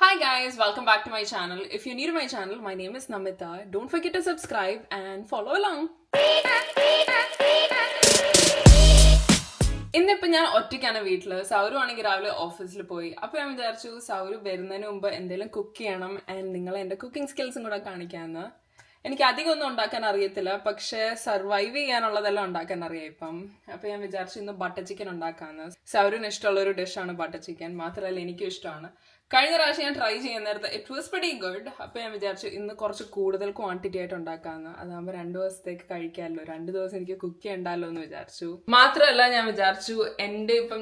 Hi guys, welcome back to my channel. If you're new to my channel, my name is Namita. Don't forget to subscribe and follow along. ഇന്നിപ്പോൾ ഞാൻ ഒറ്റയ്ക്കാണ് വീട്ടിൽ. സൗരു ആണെങ്കിൽ രാവിലെ ഓഫീസിൽ പോയി. അപ്പോൾ ഞാൻ വിചാരിച്ചു സൗരു വരുന്നതിന് മുമ്പ് എന്തെങ്കിലും കുക്ക് ചെയ്യണം ആൻഡ് നിങ്ങളെ എൻ്റെ കുക്കിംഗ് സ്കിൽസും കൂടെ കാണിക്കാമെന്ന്. എനിക്ക് അധികം ഒന്നും ഉണ്ടാക്കാൻ അറിയത്തില്ല, പക്ഷെ സർവൈവ് ചെയ്യാനുള്ളതെല്ലാം ഉണ്ടാക്കാൻ അറിയാം ഇപ്പം. അപ്പൊ ഞാൻ വിചാരിച്ചു ഇന്ന് ബട്ടർ ചിക്കൻ ഉണ്ടാക്കാന്ന്. സൗരിന് ഇഷ്ടമുള്ള ഒരു ഡിഷാണ് ബട്ടർ ചിക്കൻ, മാത്രമല്ല എനിക്കും ഇഷ്ടമാണ്. കഴിഞ്ഞ പ്രാവശ്യം ഞാൻ ട്രൈ ചെയ്യുന്ന നേരത്തെ ഇറ്റ് വാസ് വെരി ഗുഡ്. അപ്പൊ ഞാൻ വിചാരിച്ചു ഇന്ന് കുറച്ച് കൂടുതൽ ക്വാണ്ടിറ്റി ആയിട്ട് ഉണ്ടാക്കാന്ന്. അതാകുമ്പോൾ 2 ദിവസത്തേക്ക് കഴിക്കാമല്ലോ, 2 ദിവസം എനിക്ക് കുക്ക് ചെയ്യണ്ടല്ലോ എന്ന് വിചാരിച്ചു. മാത്രമല്ല ഞാൻ വിചാരിച്ചു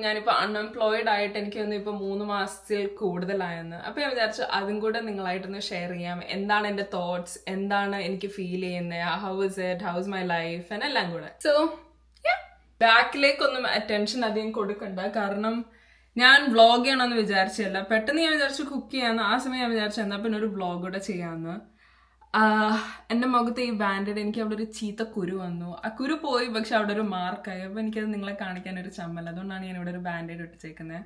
ഞാനിപ്പോ അൺഎംപ്ലോയിഡ് ആയിട്ട് എനിക്കൊന്നും ഇപ്പൊ 3 മാസത്തിൽ കൂടുതലായെന്ന്. അപ്പൊ ഞാൻ വിചാരിച്ചു അതും കൂടെ നിങ്ങളായിട്ടൊന്ന് ഷെയർ ചെയ്യാം. എന്താണ് എന്റെ തോട്ട്സ്, എന്താണ് എനിക്ക് ഫീൽ ചെയ്യുന്നത്, ഹൗ ഇസ് മൈ ലൈഫ് എന്നെല്ലാം കൂടെ. സോ ബാക്കിലേക്കൊന്നും അറ്റൻഷൻ അധികം കൊടുക്കണ്ട, കാരണം ഞാൻ വ്ളോഗ് ചെയ്യണമെന്ന് വിചാരിച്ചല്ല. പെട്ടെന്ന് ഞാൻ വിചാരിച്ചു കുക്ക് ചെയ്യാന്ന്. ആ സമയം ഞാൻ വിചാരിച്ചു എന്നാ പിന്നെ ഒരു വ്ളോഗ് കൂടെ ചെയ്യാമെന്ന്. എൻ്റെ മുഖത്ത് ഈ ബാൻഡേഡ്, എനിക്ക് അവിടെ ഒരു ചീത്ത കുരു വന്നു. ആ കുരു പോയി, പക്ഷെ അവിടെ ഒരു മാർക്കായി. അപ്പൊ എനിക്കത് നിങ്ങളെ കാണിക്കാൻ ഒരു ചമ്മൽ, അതുകൊണ്ടാണ് ഞാൻ ഇവിടെ ഒരു ബാൻഡേഡ് ഇട്ടിച്ചേക്കുന്നത്.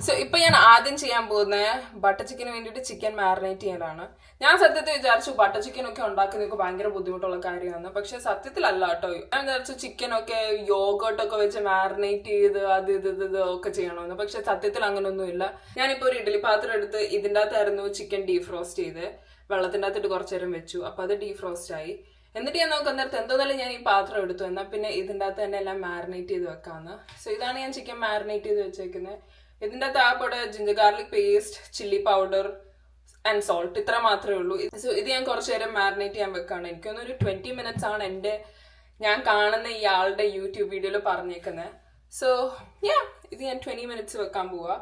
സോ ഇപ്പൊ ഞാൻ ആദ്യം ചെയ്യാൻ പോകുന്നത് ബട്ടർ ചിക്കന് വേണ്ടിയിട്ട് ചിക്കൻ മാരിനേറ്റ് ചെയ്യാനാണ്. ഞാൻ സത്യത്തിൽ വിചാരിച്ചു ബട്ടർ ചിക്കൻ ഒക്കെ ഉണ്ടാക്കുന്നതൊക്കെ ഭയങ്കര ബുദ്ധിമുട്ടുള്ള കാര്യമാണ്, പക്ഷെ സത്യത്തിലല്ല കേട്ടോ. ഞാൻ വിചാരിച്ചു ചിക്കനൊക്കെ യോഗോട്ടൊക്കെ വെച്ച് മാരിനേറ്റ് ചെയ്ത് അത് ഇത് ഒക്കെ ചെയ്യണമെന്ന്, പക്ഷെ സത്യത്തിൽ അങ്ങനെയൊന്നുമില്ല. ഞാനിപ്പോ ഒരു ഇഡ്ഡലി പാത്രം എടുത്ത് ഇതിൻ്റെ അകത്തായിരുന്നു ചിക്കൻ ഡീഫ്രോസ്റ്റ് ചെയ്ത് വെള്ളത്തിൻ്റെ അകത്തിട്ട് കുറച്ചു നേരം വെച്ചു. അപ്പൊ അത് ഡീഫ്രോസ്റ്റ് ആയി. എന്നിട്ട് ഞാൻ നോക്കാൻ നേരത്തെ എന്തോന്നാലും ഞാൻ ഈ പാത്രം എടുത്തു, എന്നാൽ പിന്നെ ഇതിൻ്റെ അകത്ത് തന്നെ എല്ലാം മാരിനേറ്റ് ചെയ്ത് വെക്കാമെന്ന്. സോ ഇതാണ് ഞാൻ ചിക്കൻ മാരിനേറ്റ് ചെയ്ത് വെച്ചേക്കുന്നത്. ഇതിൻ്റെ അകത്ത് ആകെ ginger garlic paste, chilli powder and salt, ഇത്ര മാത്രമേ ഉള്ളൂ. സോ ഇത് ഞാൻ കുറച്ച് നേരം മാരിനേറ്റ് ചെയ്യാൻ വെക്കാണ്. എനിക്കൊന്നൊരു 20 minutes ആണ് ഞാൻ കാണുന്ന ഇയാളുടെ യൂട്യൂബ് വീഡിയോയിൽ പറഞ്ഞേക്കുന്നത്. സോ ഇത് ഞാൻ 20 minutes വെക്കാൻ പോവാ.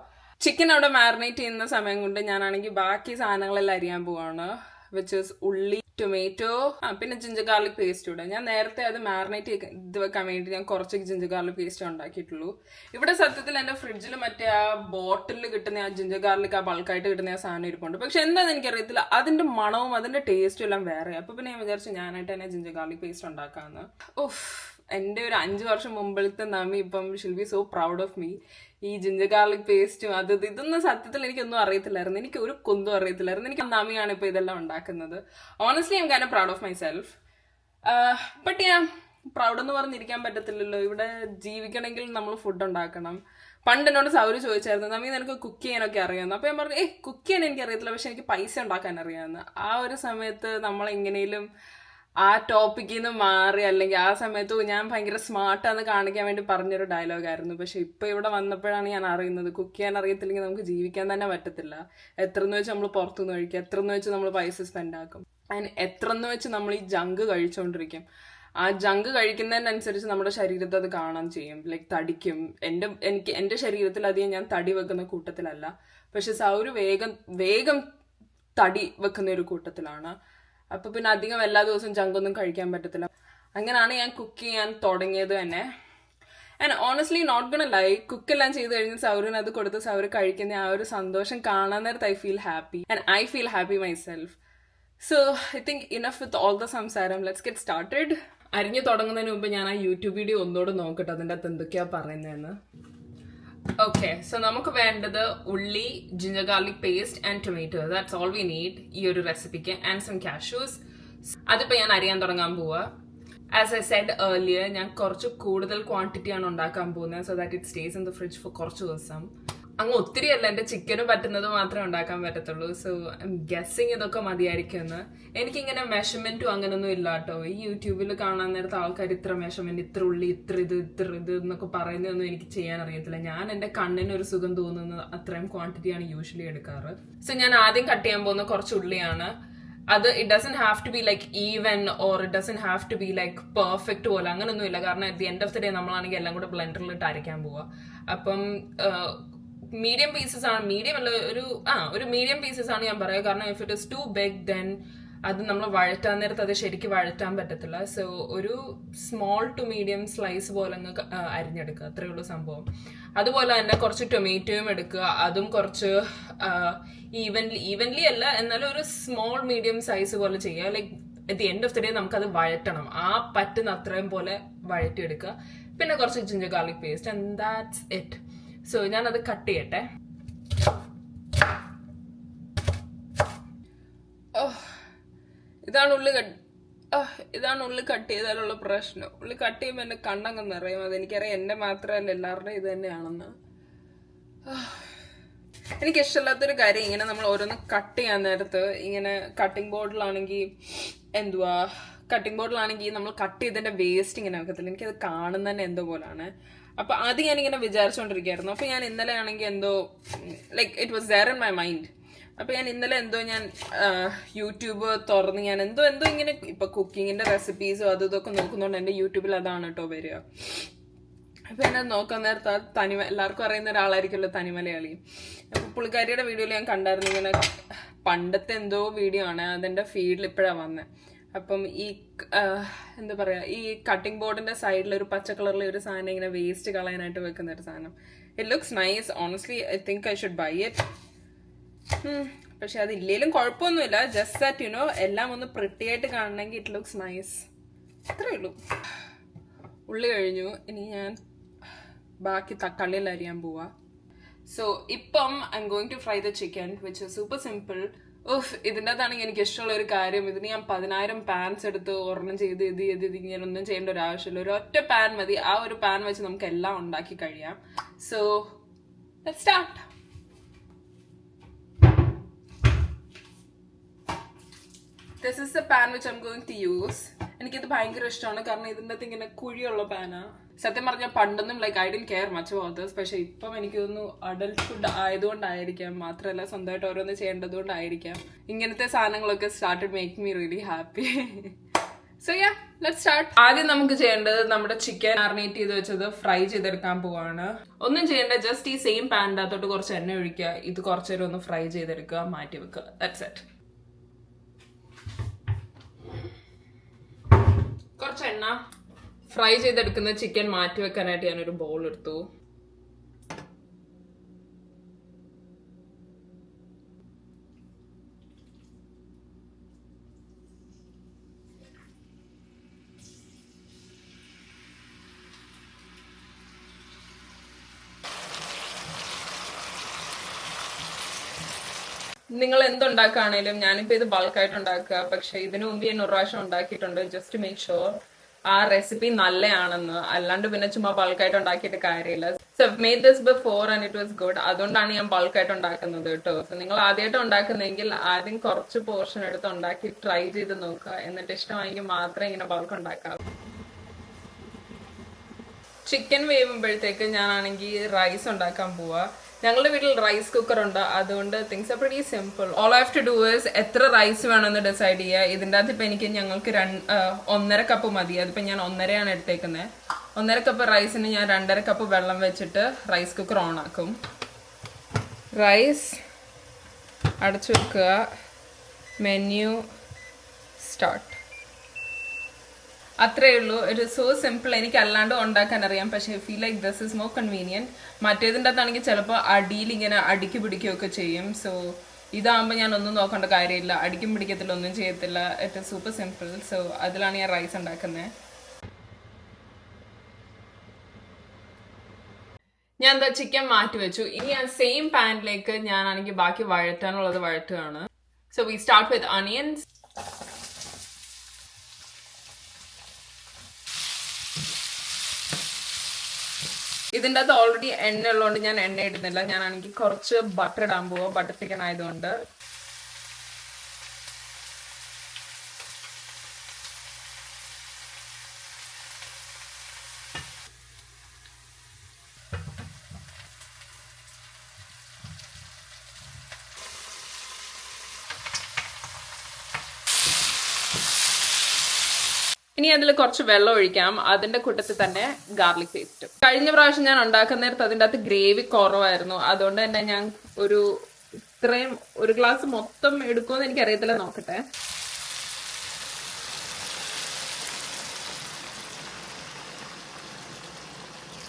ചിക്കൻ അവിടെ മാരിനേറ്റ് ചെയ്യുന്ന സമയം കൊണ്ട് ഞാനാണെങ്കിൽ ബാക്കി സാധനങ്ങളെല്ലാം അരിയാൻ പോവാണ്, വിച്ച് ഇസ് ഉള്ളി, ടൊമാറ്റോ, പിന്നെ ജിഞ്ചർ ഗാർലിക് പേസ്റ്റ് ഇവിടെ. ഞാൻ നേരത്തെ അത് മാരിനേറ്റ് ഇത് വെക്കാൻ വേണ്ടി ഞാൻ കുറച്ച് ജിഞ്ചർ ഗാർലിക് പേസ്റ്റ് ഉണ്ടാക്കിയിട്ടുള്ളൂ. ഇവിടെ സത്യത്തിൽ എൻ്റെ ഫ്രിഡ്ജിൽ മറ്റേ ആ ബോട്ടിലിൽ കിട്ടുന്ന ആ ജിഞ്ചർ ഗാർലിക് ആ ബൾക്കായിട്ട് കിട്ടുന്ന ആ സാധനം ഇരിപ്പുണ്ട്, പക്ഷെ എന്താണെന്ന് എനിക്കറിയത്തില്ല, അതിന്റെ മണവും അതിന്റെ ടേസ്റ്റും എല്ലാം വേറെ. അപ്പൊ പിന്നെ ഞാൻ വിചാരിച്ചു ഞാനായിട്ട് തന്നെ ജിഞ്ചർ ഗാർലിക് പേസ്റ്റ് ഉണ്ടാക്കാന്ന്. എൻ്റെ ഒരു 5 വർഷം മുമ്പിലത്തെ നമ്മി ഇപ്പം she'll be so proud of me. ഈ ജിഞ്ചർ ഗാർലിക് പേസ്റ്റും ഇതൊന്നും സത്യത്തിൽ എനിക്കൊന്നും അറിയത്തില്ലായിരുന്നു, എനിക്ക് ഒരു കുന്തും അറിയത്തില്ലായിരുന്നു. എനിക്ക് നമ്മിയാണ് ഇപ്പൊ ഇതെല്ലാം ഉണ്ടാക്കുന്നത്. Honestly I M kind of proud of my self. But ഞാൻ പ്രൗഡ് എന്ന് പറഞ്ഞിരിക്കാൻ പറ്റത്തില്ലല്ലോ. ഇവിടെ ജീവിക്കണമെങ്കിൽ നമ്മൾ ഫുഡ് ഉണ്ടാക്കണം. പണ്ട് എന്നോട് സൗര് ചോദിച്ചായിരുന്നു, നമ്മി നിനക്ക് കുക്ക് ചെയ്യാനൊക്കെ അറിയാമെന്ന്. അപ്പൊ ഞാൻ പറഞ്ഞു കുക്ക് ചെയ്യാൻ എനിക്ക് അറിയത്തില്ല, പക്ഷെ എനിക്ക് പൈസ ഉണ്ടാക്കാൻ അറിയാമെന്ന്. ആ ഒരു സമയത്ത് നമ്മൾ എങ്ങനെയും ആ ടോപ്പിക്കിൽ നിന്ന് മാറി, അല്ലെങ്കിൽ ആ സമയത്ത് ഞാൻ ഭയങ്കര സ്മാർട്ടാന്ന് കാണിക്കാൻ വേണ്ടി പറഞ്ഞൊരു ഡയലോഗായിരുന്നു. പക്ഷെ ഇപ്പൊ ഇവിടെ വന്നപ്പോഴാണ് ഞാൻ അറിയുന്നത് കുക്ക് ചെയ്യാൻ അറിയത്തില്ലെങ്കിൽ നമുക്ക് ജീവിക്കാൻ തന്നെ പറ്റത്തില്ല. എത്രന്ന് വെച്ച് നമ്മൾ പുറത്തുനിന്ന് കഴിക്കും, എത്രന്ന് വെച്ച് നമ്മൾ പൈസ സ്പെൻഡ് ആക്കും, അതിന് എത്രന്ന് വെച്ച് നമ്മൾ ഈ ജങ്ക് കഴിച്ചുകൊണ്ടിരിക്കും. ആ ജങ്ക് കഴിക്കുന്നതിനനുസരിച്ച് നമ്മുടെ ശരീരത്തെ അത് കാണാൻ ചെയ്യും, ലൈക്ക് തടിക്കും. എൻ്റെ ശരീരത്തിൽ അധികം ഞാൻ തടി വെക്കുന്ന കൂട്ടത്തിലല്ല, പക്ഷെ സൗര് വേഗം തടി വെക്കുന്ന ഒരു കൂട്ടത്തിലാണ്. അപ്പൊ പിന്നെ അധികം എല്ലാ ദിവസവും ജങ്കൊന്നും കഴിക്കാൻ പറ്റത്തില്ല. അങ്ങനെയാണ് ഞാൻ കുക്ക് ചെയ്യാൻ തുടങ്ങിയത് തന്നെ. ആൻഡ് ഓണസ്റ്റ്ലി നോട്ട് ഗോണ ലൈ, കുക്കെല്ലാം ചെയ്ത് കഴിഞ്ഞ് സൗറിന് അത് കൊടുത്ത് സൗര് കഴിക്കുന്ന ആ ഒരു സന്തോഷം കാണാൻ നേരത്ത് I feel happy and I feel happy my self. So I think enough with all the സംസാരം, ലെറ്റ്സ് ഗെറ്റ് സ്റ്റാർട്ടഡ്. അരിഞ്ഞു തുടങ്ങുന്നതിന് മുമ്പ് ഞാൻ ആ യൂട്യൂബ് വീഡിയോ ഒന്നുകൂടെ നോക്കട്ടെ അതിൻ്റെ അകത്ത് എന്തൊക്കെയാ പറയുന്നതെന്ന്. ഓക്കെ, സോ നമുക്ക് വേണ്ടത് ഉള്ളി, ginger garlic paste and tomato. That's all we need ഈ ഒരു റെസിപ്പിക്ക്. And some cashews. അതിപ്പോൾ ഞാൻ അരിയാൻ തുടങ്ങാൻ പോവുക. ആസ് ഐ സെഡ് ഏർലിയർ, ഞാൻ കുറച്ച് കൂടുതൽ ക്വാണ്ടിറ്റി ആണ് ഉണ്ടാക്കാൻ പോകുന്നത്, so that it stays in the fridge for കുറച്ച് ദിവസം. അങ്ങ് ഒത്തിരി അല്ല, എൻ്റെ ചിക്കന് പറ്റുന്നത് മാത്രമേ ഉണ്ടാക്കാൻ പറ്റത്തുള്ളൂ. സോ ഐ എം ഗെസ്സിങ് ഇതൊക്കെ മതിയായിരിക്കുമെന്ന്. എനിക്കിങ്ങനെ മെഷർമെന്റും അങ്ങനൊന്നും ഇല്ല കേട്ടോ. ഈ യൂട്യൂബിൽ കാണാൻ നേരത്തെ ആൾക്കാർ ഇത്ര മെഷർമെന്റ്, ഇത്ര ഉള്ളി, ഇത്ര ഇത് എന്നൊക്കെ പറയുന്നതൊന്നും എനിക്ക് ചെയ്യാൻ അറിയത്തില്ല. ഞാൻ എൻ്റെ കണ്ണിന് ഒരു സുഖം തോന്നുന്നത് അത്രയും ക്വാണ്ടിറ്റിയാണ് യൂഷ്വലി എടുക്കാറ്. സോ ഞാൻ ആദ്യം കട്ട് ചെയ്യാൻ പോകുന്ന കുറച്ച് ഉള്ളിയാണ്. അത് it doesn't have to be like even or it doesn't have to be like perfect പോലെ, അങ്ങനൊന്നും ഇല്ല. കാരണം at the end of the day നമ്മളാണെങ്കിൽ എല്ലാം കൂടെ ബ്ലെൻഡറിലിട്ട് അരയ്ക്കാൻ പോവുക. അപ്പം മീഡിയം പീസസ് ആണ്, മീഡിയം അല്ല, ഒരു മീഡിയം പീസസ് ആണ് ഞാൻ പറയുക. കാരണം if it is too big then അത് നമ്മൾ വഴറ്റാൻ നേരത്ത് അത് ശരിക്കും വഴറ്റാൻ പറ്റത്തില്ല. സോ ഒരു സ്മോൾ ടു മീഡിയം സ്ലൈസ് പോലെ അങ്ങ് അരിഞ്ഞെടുക്കുക, അത്രയേ ഉള്ളൂ സംഭവം. അതുപോലെ തന്നെ കുറച്ച് ടൊമാറ്റോയും എടുക്കുക, അതും കുറച്ച് ഈവൻലി അല്ല, എന്നാലും ഒരു സ്മോൾ മീഡിയം സൈസ് പോലെ ചെയ്യുക. Like at the end of the day നമുക്കത് വഴറ്റണം, ആ പറ്റുന്ന അത്രയും പോലെ വഴറ്റിയെടുക്കുക. പിന്നെ കുറച്ച് ginger garlic paste and that's it. So ഞാനത് കട്ട് ചെയ്യട്ടെ. ഇതാണ് ഉള്ളി കട്ട് ചെയ്താലുള്ള പ്രശ്നം. ഉള്ളി കട്ട് ചെയ്യുമ്പോൾ എന്റെ കണ്ണങ്ങ് നിറയും. അതെനിക്കറിയാം, എന്റെ മാത്രമല്ല എല്ലാവരുടെയും ഇത് തന്നെയാണെന്ന്. എനിക്ക് ഇഷ്ടമില്ലാത്തൊരു കാര്യം, ഇങ്ങനെ നമ്മൾ ഓരോന്ന് കട്ട് ചെയ്യാൻ നേരത്ത് ഇങ്ങനെ കട്ടിംഗ് ബോർഡിലാണെങ്കിൽ നമ്മൾ കട്ട് ചെയ്തതിന്റെ വേസ്റ്റ് ഇങ്ങനെ വെക്കത്തില്ല. എനിക്കത് കാണുന്ന തന്നെ എന്തോ പോലാണ്. അപ്പൊ അത് ഞാനിങ്ങനെ വിചാരിച്ചുകൊണ്ടിരിക്കുകയായിരുന്നു. അപ്പൊ ഞാൻ ഇന്നലെ ആണെങ്കിൽ എന്തോ like it was there in my mind. അപ്പൊ ഞാൻ ഇന്നലെ ഞാൻ യൂട്യൂബ് തുറന്ന് ഞാൻ എന്തോ ഇങ്ങനെ ഇപ്പൊ കുക്കിങ്ങിന്റെ റെസിപ്പീസും അതും ഇതൊക്കെ നോക്കുന്നുണ്ട്. എന്റെ യൂട്യൂബിൽ അതാണ് കേട്ടോ വരിക. അപ്പൊ എന്നെ നോക്കാൻ നേരത്തെ എല്ലാവർക്കും അറിയുന്ന ഒരാളായിരിക്കുമല്ലോ തനിമലയാളി. അപ്പൊ പുള്ളിക്കാരിയുടെ വീഡിയോയിൽ ഞാൻ കണ്ടായിരുന്നു, ഇങ്ങനെ പണ്ടത്തെ എന്തോ വീഡിയോ ആണ്, അതിന്റെ ഫീഡിൽ ഇപ്പോഴാണ് വന്നത്. അപ്പം ഈ എന്താ പറയാ, ഈ കട്ടിംഗ് ബോർഡിന്റെ സൈഡിൽ ഒരു പച്ച കളറിലെ ഒരു സാധനം ഇങ്ങനെ വേസ്റ്റ് കളയാനായിട്ട് വെക്കുന്ന ഒരു സാധനം. It looks nice. Honestly I think I should buy it. പക്ഷെ അത് ഇല്ലേലും കുഴപ്പമൊന്നുമില്ല. ജസ്റ്റ് ദാറ്റ് എല്ലാം ഒന്ന് പ്രിട്ടി ആയിട്ട് കാണണമെങ്കിൽ ഇറ്റ് ലുക്സ് നൈസ്. അത്രേ ഉള്ളൂ. ഉള്ളി കഴിഞ്ഞു. ഇനി ഞാൻ ബാക്കി തക്കാളിയിൽ അരിയാൻ പോവാ. സോ ഇപ്പം I am going to fry the chicken which is super simple. ഇതിൻ്റെ അകത്താണെങ്കിൽ എനിക്ക് ഇഷ്ടമുള്ള ഒരു കാര്യം, ഇതിന് ഞാൻ 10,000 പാൻസ് എടുത്ത് ഒരെണ്ണം ചെയ്ത് ഇങ്ങനെ ഒന്നും ചെയ്യേണ്ട ഒരു ആവശ്യമില്ല. ഒരു ഒറ്റ പാൻ മതി. ആ ഒരു പാൻ വെച്ച് നമുക്ക് എല്ലാം ഉണ്ടാക്കി കഴിയാം. So let's start. This is the pan which I'm going to use. എനിക്കിത് ഭയങ്കര ഇഷ്ടമാണ്, കാരണം ഇതിൻ്റെ അകത്ത് ഇങ്ങനെ കുഴിയുള്ള പാനാ. സത്യം പറഞ്ഞാൽ പണ്ടൊന്നും like I didn't care much about this. പക്ഷെ ഇപ്പം എനിക്ക് തോന്നുന്നു അഡൽട്ട് ഫുഡ് ആയതുകൊണ്ടായിരിക്കാം, മാത്രമല്ല സ്വന്തമായിട്ട് ഓരോന്ന് ചെയ്യേണ്ടതുകൊണ്ടായിരിക്കാം, ഇങ്ങനത്തെ സാധനങ്ങളൊക്കെ started making me really happy. So yeah, let's start. ആദ്യം നമുക്ക് ചെയ്യേണ്ടത് നമ്മുടെ ചിക്കൻ മാറിനേറ്റ് ചെയ്ത് വെച്ചത് ഫ്രൈ ചെയ്തെടുക്കാൻ പോവാണ്. ഒന്നും ചെയ്യേണ്ട, ജസ്റ്റ് ഈ സെയിം പാനിൻ്റെ അകത്തോട്ട് കുറച്ച് എണ്ണ ഒഴിക്കുക, ഇത് കുറച്ചു നേരം ഒന്ന് ഫ്രൈ ചെയ്തെടുക്കുക, മാറ്റി വെക്കുക. That's it. കുറച്ച് എണ്ണ. ഫ്രൈ ചെയ്തെടുക്കുന്ന ചിക്കൻ മാറ്റി വെക്കാനായിട്ട് ഞാനൊരു ബൗൾ എടുത്തു. നിങ്ങൾ എന്തുണ്ടാക്കുകയാണേലും, ഞാനിപ്പോൾ ഇത് ബൾക്കായിട്ട് ഉണ്ടാക്കുക, പക്ഷെ ഇതിനു മുമ്പ് ഞാൻ ഒരു പ്രാവശ്യം ഉണ്ടാക്കിയിട്ടുണ്ട്, ജസ്റ്റ് മേക്ക് ഷുവർ ആ റെസിപ്പി നല്ലതാണെന്ന്. അല്ലാണ്ട് പിന്നെ ചുമ്മാ ബൾക്കായിട്ട് ഉണ്ടാക്കിയിട്ട് കാര്യമില്ല. So made this before and it was good. അതുകൊണ്ടാണ് ഞാൻ ബൾക്കായിട്ട് ഉണ്ടാക്കുന്നത് കേട്ടോ. സോ നിങ്ങൾ ആദ്യമായിട്ട് ഉണ്ടാക്കുന്നെങ്കിൽ ആദ്യം കുറച്ച് പോർഷൻ എടുത്ത് ഉണ്ടാക്കി ട്രൈ ചെയ്ത് നോക്കുക. എന്നിട്ട് ഇഷ്ടമായെങ്കിൽ മാത്രമേ ഇങ്ങനെ ബൾക്ക് ഉണ്ടാക്കാവൂ. ചിക്കൻ വേവുമ്പോഴത്തേക്ക് ഞാനാണെങ്കിൽ റൈസ് ഉണ്ടാക്കാൻ പോവാ. ഞങ്ങളുടെ വീട്ടിൽ റൈസ് കുക്കർ ഉണ്ട്, അതുകൊണ്ട് things are pretty simple. All I have to do is എത്ര റൈസ് വേണമെന്ന് ഡിസൈഡ് ചെയ്യുക. ഇതിൻ്റെ അകത്ത് ഇപ്പം ഞങ്ങൾക്ക് 1.5 കപ്പ് മതി. അതിപ്പോൾ ഞാൻ 1.5 എടുത്തേക്കുന്നത്. 1.5 കപ്പ് റൈസിന് ഞാൻ 2.5 കപ്പ് വെള്ളം വെച്ചിട്ട് റൈസ് കുക്കർ ഓൺ ആക്കും. റൈസ് അടച്ചു വെക്കുക. Menu start. അത്രേ ഉള്ളൂ. It is so simple. എനിക്ക് അല്ലാണ്ട് ഉണ്ടാക്കാൻ അറിയാം, പക്ഷേ I feel like this is more convenient. മറ്റേതിൻ്റെ അകത്താണെങ്കിൽ ചിലപ്പോൾ അടിയിൽ ഇങ്ങനെ അടുക്കി പിടിക്കുകയൊക്കെ ചെയ്യും. സോ ഇതാകുമ്പോൾ ഞാൻ ഒന്നും നോക്കേണ്ട കാര്യമില്ല, അടിക്കും പിടിക്കത്തില്ല, ഒന്നും ചെയ്യത്തില്ല. It is super simple. So അതിലാണ് ഞാൻ റൈസ് ഉണ്ടാക്കുന്നത്. ഞാൻ എന്താ ചിക്കൻ മാറ്റി വെച്ചു. ഇനി ഞാൻ സെയിം പാനിലേക്ക് ഞാനാണെങ്കിൽ ബാക്കി വഴറ്റാനുള്ളത് വഴറ്റുകയാണ്. So we start with onions. ഇതിൻ്റെ അകത്ത് ഓൾറെഡി എണ്ണ ഉള്ളതുകൊണ്ട് ഞാൻ എണ്ണ ഇടുന്നില്ല. ഞാനാണെങ്കിൽ കുറച്ച് ബട്ടർ ഇടാൻ പോവാം, ബട്ടർ ചിക്കൻ ആയതുകൊണ്ട്. ഇനി അതിൽ കുറച്ച് വെള്ളം ഒഴിക്കാം. അതിന്റെ കൂട്ടത്തിൽ തന്നെ ഗാർലിക് പേസ്റ്റ്. കഴിഞ്ഞ പ്രാവശ്യം ഞാൻ ഉണ്ടാക്കുന്ന നേരത്ത് അതിൻ്റെ അകത്ത് ഗ്രേവി കുറവായിരുന്നു, അതുകൊണ്ട് തന്നെ ഞാൻ ഇത്രയും ഒരു ഗ്ലാസ് മൊത്തം എടുക്കുമെന്ന് എനിക്കറിയത്തില്ല, നോക്കട്ടെ.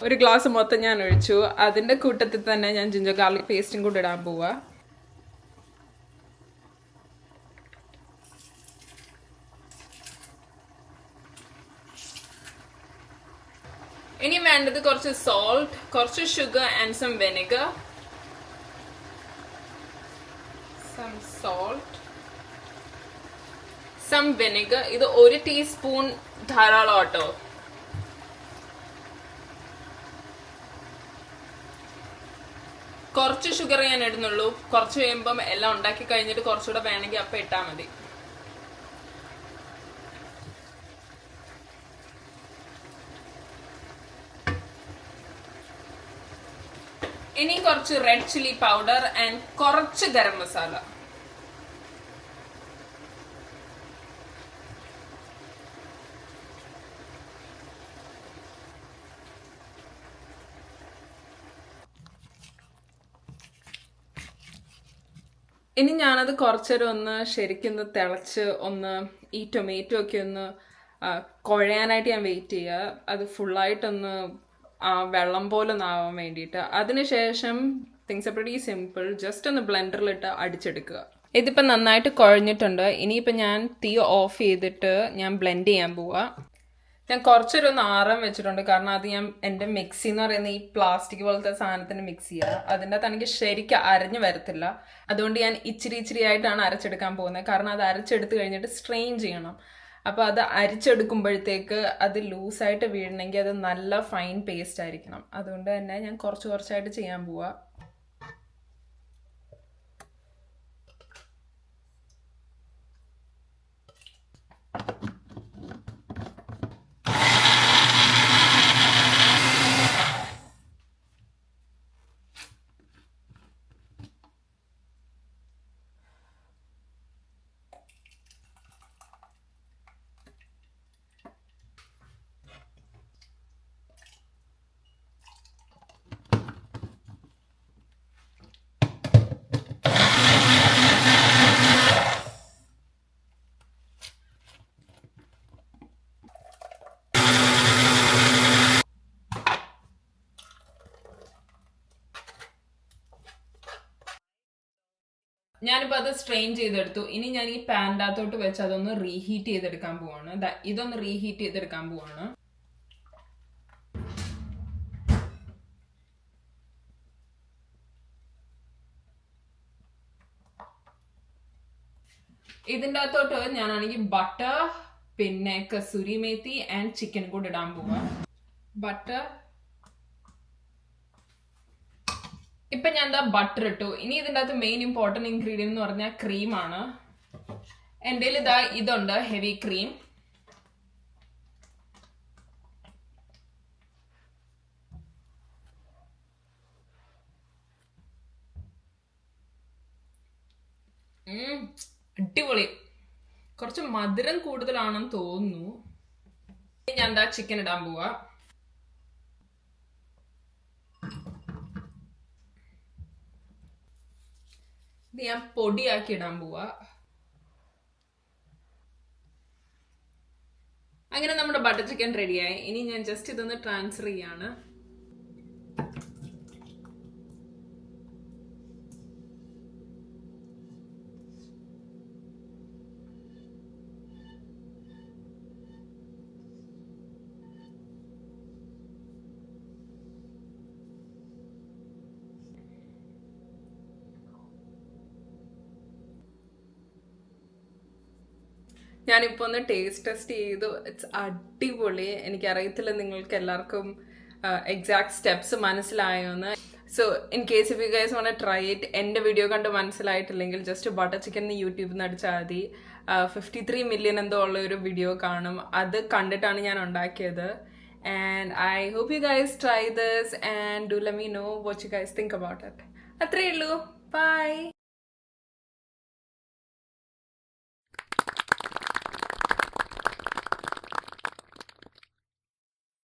ഒരു ഗ്ലാസ് മൊത്തം ഞാൻ ഒഴിച്ചു. അതിന്റെ കൂട്ടത്തിൽ തന്നെ ഞാൻ ജിഞ്ചർ ഗാർലിക് പേസ്റ്റും കൂടി ഇടാൻ പോവാ. ഇനി വേണ്ടത് കുറച്ച് സോൾട്ട്, കുറച്ച് sugar and some vinegar. Some vinegar. ഇത് 1 ടീസ്പൂൺ ധാരാളം കേട്ടോ. കുറച്ച് ഷുഗർ ഞാൻ ഇടുന്നുള്ളൂ. കുറച്ച് കഴിയുമ്പം എല്ലാം ഉണ്ടാക്കി കഴിഞ്ഞിട്ട് കുറച്ചുകൂടെ വേണമെങ്കിൽ അപ്പം ഇട്ടാൽ മതി. ഇനി കുറച്ച് റെഡ് ചില്ലി പൗഡർ ആൻഡ് കുറച്ച് ഗരം മസാല. ഇനി ഞാനത് കുറച്ചേരം ഒന്ന് ശരിക്കും തിളച്ച് ഒന്ന് ഈ ടൊമാറ്റോ ഒക്കെ ഒന്ന് കുഴയാനായിട്ട് ഞാൻ വെയിറ്റ് ചെയ്യുക. അത് ഫുള്ളായിട്ടൊന്ന് വെള്ളം പോലെ ഒന്ന് ആവാൻ വേണ്ടിയിട്ട്. അതിനുശേഷം things are pretty simple. Just ഒന്ന് ബ്ലെൻഡറിലിട്ട് അടിച്ചെടുക്കുക. ഇതിപ്പോൾ നന്നായിട്ട് കുഴഞ്ഞിട്ടുണ്ട്. ഇനിയിപ്പോൾ ഞാൻ തീ ഓഫ് ചെയ്തിട്ട് ഞാൻ ബ്ലെൻഡ് ചെയ്യാൻ പോവുക. ഞാൻ കുറച്ചൊരു ഒന്ന് ആറാൻ വെച്ചിട്ടുണ്ട്. കാരണം അത് ഞാൻ എൻ്റെ മിക്സി എന്ന് പറയുന്ന ഈ പ്ലാസ്റ്റിക് പോലത്തെ സാധനത്തിന് മിക്സ് ചെയ്യുക. അതിൻ്റെ അകത്ത് എനിക്ക് ശരിക്കും അരഞ്ഞു വരത്തില്ല. അതുകൊണ്ട് ഞാൻ ഇച്ചിരി ആയിട്ടാണ് അരച്ചെടുക്കാൻ പോകുന്നത്. കാരണം അത് അരച്ചെടുത്ത് കഴിഞ്ഞിട്ട് സ്ട്രെയിൻ ചെയ്യണം. അപ്പോൾ അത് അരിച്ചെടുക്കുമ്പോഴത്തേക്ക് അത് ലൂസായിട്ട് വീഴണമെങ്കിൽ അത് നല്ല ഫൈൻ പേസ്റ്റ് ആയിരിക്കണം. അതുകൊണ്ട് തന്നെ ഞാൻ കുറച്ചായിട്ട് ചെയ്യാൻ പോവുക. ഞാനിപ്പോൾ അത് സ്ട്രെയിൻ ചെയ്തെടുത്തു. ഇനി ഞാൻ ഈ പാൻ്റെ അകത്തോട്ട് വെച്ച് അതൊന്ന് റീഹീറ്റ് ചെയ്തെടുക്കാൻ പോവാണ്. ഇതൊന്ന് റീഹീറ്റ് ചെയ്തെടുക്കാൻ പോവാണ്. ഇതിൻ്റെ അകത്തോട്ട് ഞാനാണെങ്കിൽ ബട്ടർ പിന്നെ കസൂരി മേത്തി ആൻഡ് ചിക്കൻ കൂടെ ഇടാൻ പോവാ. ബട്ടർ ഇപ്പൊ ഞാൻ എന്താ ബട്ടർ ഇട്ടു. ഇനി ഇതിൻ്റെ അകത്ത് മെയിൻ ഇമ്പോർട്ടൻറ്റ് ഇൻഗ്രീഡിയൻറ്റ് എന്ന് പറഞ്ഞാൽ ക്രീമാണ്. എൻ്റെ ഇതുണ്ട് ഹെവി ക്രീം. അടിപൊളി. കുറച്ച് മധുരം കൂടുതലാണെന്ന് തോന്നുന്നു. ഞാൻ എന്താ ചിക്കൻ ഇടാൻ പോവാ. ഇത് ഞാൻ പൊടിയാക്കി ഇടാൻ പോവാ. അങ്ങനെ നമ്മുടെ ബട്ടർ ചിക്കൻ റെഡിയായി. ഇനി ഞാൻ ജസ്റ്റ് ഇതൊന്ന് ട്രാൻസ്ഫർ ചെയ്യാണ്. ഞാനിപ്പോൾ ഒന്ന് ടേസ്റ്റ് ടെസ്റ്റ് ചെയ്തു. ഇറ്റ്സ് അടിപൊളി. എനിക്കറിയത്തില്ല നിങ്ങൾക്ക് എല്ലാവർക്കും എക്സാക്ട് സ്റ്റെപ്സ് മനസ്സിലായോന്ന്. So in case if you guys want to try it, എൻ്റെ വീഡിയോ കണ്ട് മനസ്സിലായിട്ടില്ലെങ്കിൽ ജസ്റ്റ് ബട്ടർ ചിക്കൻ യൂട്യൂബിൽ നിന്ന് അടിച്ചാൽ മതി. 53 മില്യൺ എന്തോ ഉള്ള ഒരു വീഡിയോ കാണും. അത് കണ്ടിട്ടാണ് ഞാൻ ഉണ്ടാക്കിയത്. And I hope you guys try this and do let me know what you guys think about it. അത്രയേ ഉള്ളൂ. ബൈ.